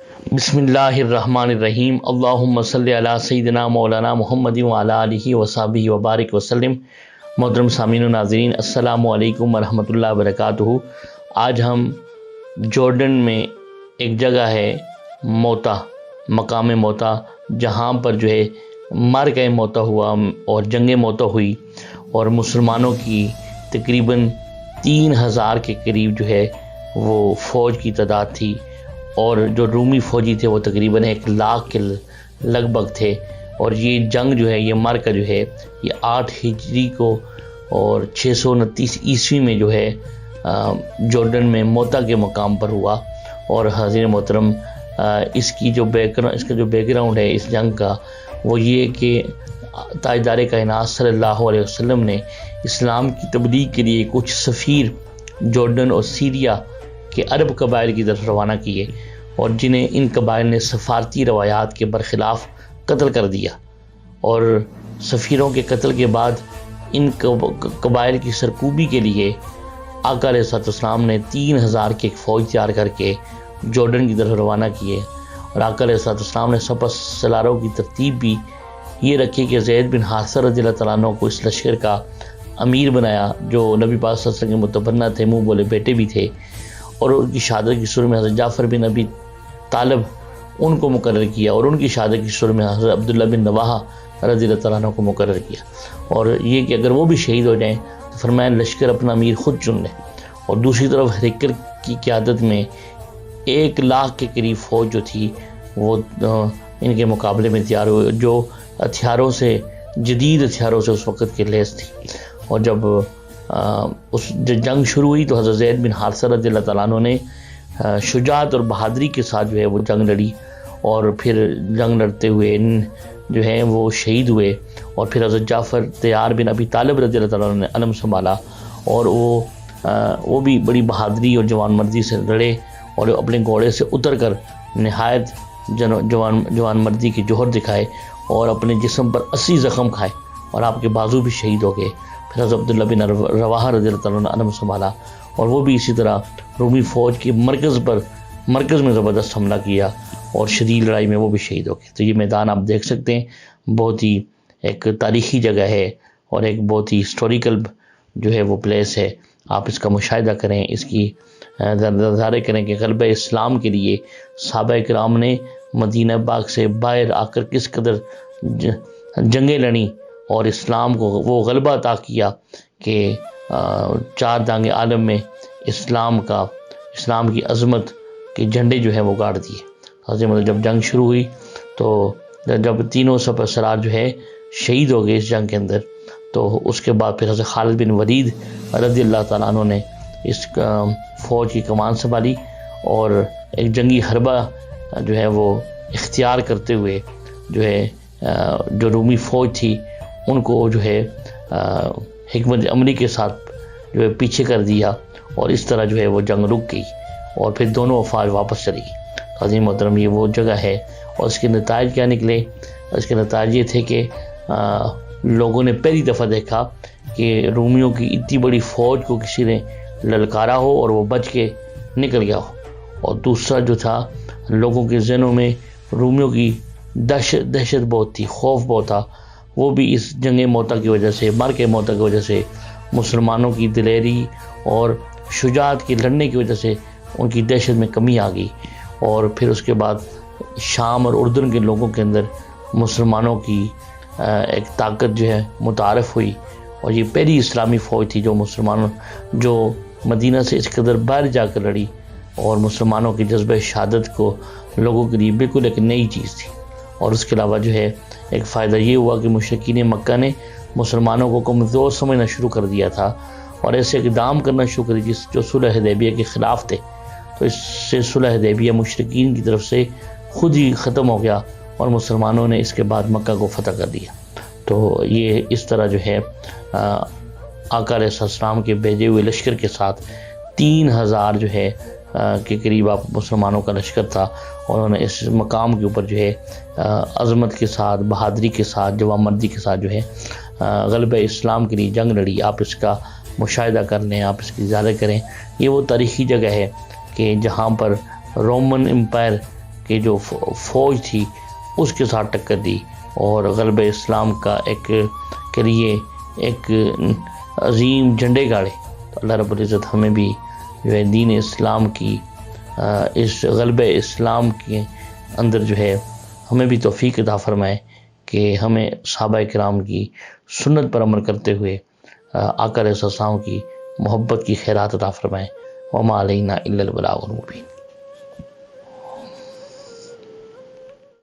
بسم اللہ الرحمن الرحیم اللہم صلی علی سیدنا مولانا محمد وعلی آلہ وصحبہ وبارک وسلم۔ محترم سامعین و ناظرین، السلام علیکم ورحمۃ اللہ وبرکاتہ۔ آج ہم جارڈن میں ایک جگہ ہے موتا، مقام موتا، جہاں پر مارکہ موتا ہوا اور جنگ موتا ہوئی اور مسلمانوں کی تقریباً 3000 کے قریب وہ فوج کی تعداد تھی، اور جو رومی فوجی تھے وہ تقریباً 1 لاکھ کے لگ بھگ تھے۔ اور یہ جنگ یہ مارکہ یہ 8 ہجری کو اور 629 عیسوی میں جارڈن میں موتا کے مقام پر ہوا۔ اور حاضرین محترم، اس کا جو بیک گراؤنڈ ہے اس جنگ کا، وہ یہ کہ تاجدار کائنات صلی اللہ علیہ وسلم نے اسلام کی تبلیغ کے لیے کچھ سفیر جارڈن اور سیریا کے عرب قبائل کی طرف روانہ کیے، اور جنہیں ان قبائل نے سفارتی روایات کے برخلاف قتل کر دیا۔ اور سفیروں کے قتل کے بعد ان قبائل کی سرکوبی کے لیے آقا علیہ السلام نے 3000 کی ایک فوج تیار کر کے جارڈن کی طرف روانہ کیے۔ اور آقا علیہ السلام نے سپہ سالاروں کی ترتیب بھی یہ رکھی کہ زید بن حارثہ رضی اللہ تعالیٰ عنہ کو اس لشکر کا امیر بنایا، جو نبی پاک صلی اللہ علیہ وسلم کے متبنہ تھے، منہ بولے بیٹے بھی تھے۔ اور ان کی شہادت کی صورت میں حضرت جعفر بن ابی طالب ان کو مقرر کیا، اور ان کی شہادت کی صورت میں حضرت عبداللہ بن رواحہ رضی اللہ تعالیٰ عنہ کو مقرر کیا۔ اور یہ کہ اگر وہ بھی شہید ہو جائیں تو فرمایا لشکر اپنا امیر خود چن لے۔ اور دوسری طرف ہرقل کی قیادت میں 1 لاکھ کے قریب فوج جو تھی وہ ان کے مقابلے میں تیار ہوئے، جو جدید ہتھیاروں سے اس وقت کے لیس تھی۔ اور جب جنگ شروع ہوئی تو حضرت زید بن حارثہ رضی اللہ تعالیٰ عنہ نے شجاعت اور بہادری کے ساتھ وہ جنگ لڑی، اور پھر جنگ لڑتے ہوئے وہ شہید ہوئے۔ اور پھر حضرت جعفر طیار بن ابی طالب رضی اللہ تعالیٰ عنہ نے علم سنبھالا، اور وہ بھی بڑی بہادری اور جوان مردی سے لڑے، اور اپنے گھوڑے سے اتر کر نہایت جوان مردی کے جوہر دکھائے، اور اپنے جسم پر 80 زخم کھائے، اور آپ کے بازو بھی شہید ہو گئے۔ پھر حضرت عبداللہ بن رواحہ رضی اللہ تعالیٰ عنہ نے علم سنبھالا، اور وہ بھی اسی طرح رومی فوج کے مرکز میں زبردست حملہ کیا، اور شدید لڑائی میں وہ بھی شہید ہو گئے۔ تو یہ میدان آپ دیکھ سکتے ہیں، بہت ہی ایک تاریخی جگہ ہے، اور ایک بہت ہی ہسٹوریکل وہ پلیس ہے۔ آپ اس کا مشاہدہ کریں، اس کی نظارے کریں کہ غلبہ اسلام کے لیے صحابہ کرام نے مدینہ پاک سے باہر آ کر کس قدر جنگیں لڑیں، اور اسلام کو وہ غلبہ عطا کیا کہ 4 دانگ عالم میں اسلام کی عظمت کے جھنڈے وہ گاڑ دیے۔ حضرت جب جنگ شروع ہوئی تو جب تینوں سپہ سالار شہید ہو گئے اس جنگ کے اندر، تو اس کے بعد پھر حضرت خالد بن ولید رضی اللہ تعالیٰ عنہ نے اس فوج کی کمان سنبھالی، اور ایک جنگی حربہ وہ اختیار کرتے ہوئے جو رومی فوج تھی ان کو حکمت عملی کے ساتھ پیچھے کر دیا، اور اس طرح وہ جنگ رک گئی، اور پھر دونوں افواج واپس چلی گئی۔ عظیم محترم، یہ وہ جگہ ہے، اور اس کے نتائج کیا نکلے؟ اس کے نتائج یہ تھے کہ لوگوں نے پہلی دفعہ دیکھا کہ رومیوں کی اتنی بڑی فوج کو کسی نے للکارا ہو اور وہ بچ کے نکل گیا ہو۔ اور دوسرا تھا، لوگوں کے ذہنوں میں رومیوں کی دہشت بہت تھی، خوف بہت تھا۔ وہ بھی اس جنگ موتا کی وجہ سے، مارکہ موتا کی وجہ سے، مسلمانوں کی دلیری اور شجاعت کی لڑنے کی وجہ سے ان کی دہشت میں کمی آ گئی۔ اور پھر اس کے بعد شام اور اردن کے لوگوں کے اندر مسلمانوں کی ایک طاقت متعارف ہوئی، اور یہ پہلی اسلامی فوج تھی جو مدینہ سے اس قدر باہر جا کر لڑی، اور مسلمانوں کی جذبہ شہادت کو لوگوں کے لیے بالکل ایک نئی چیز تھی۔ اور اس کے علاوہ ایک فائدہ یہ ہوا کہ مشرکین مکہ نے مسلمانوں کو کمزور سمجھنا شروع کر دیا تھا، اور ایسے اقدام کرنا شروع کر دی جو صلح حدیبیہ کے خلاف تھے۔ تو اس سے صلح حدیبیہ مشرکین کی طرف سے خود ہی ختم ہو گیا، اور مسلمانوں نے اس کے بعد مکہ کو فتح کر دیا۔ تو یہ اس طرح آقا علیہ السلام کے بھیجے ہوئے لشکر کے ساتھ 3000 کے قریب آپ مسلمانوں کا لشکر تھا، اور انہوں نے اس مقام کے اوپر عظمت کے ساتھ، بہادری کے ساتھ، جوان مردی کے ساتھ غلبہ اسلام کے لیے جنگ لڑی۔ آپ اس کا مشاہدہ کر لیں، آپ اس کی زیادہ کریں۔ یہ وہ تاریخی جگہ ہے کہ جہاں پر رومن امپائر کہ جو فوج تھی اس کے ساتھ ٹکر دی اور غلبہ اسلام کا کے لیے ایک عظیم جھنڈے گاڑے۔ تو اللہ رب العزت ہمیں بھی جو ہے دین اسلام کی اس غلبہ اسلام کے اندر جو ہے ہمیں بھی توفیق عطا فرمائے کہ ہمیں صحابہ کرام کی سنت پر عمل کرتے ہوئے آقا علیہ السلام کی محبت کی خیرات عطا فرمائے۔ وما علینا الا البلاغ المبین۔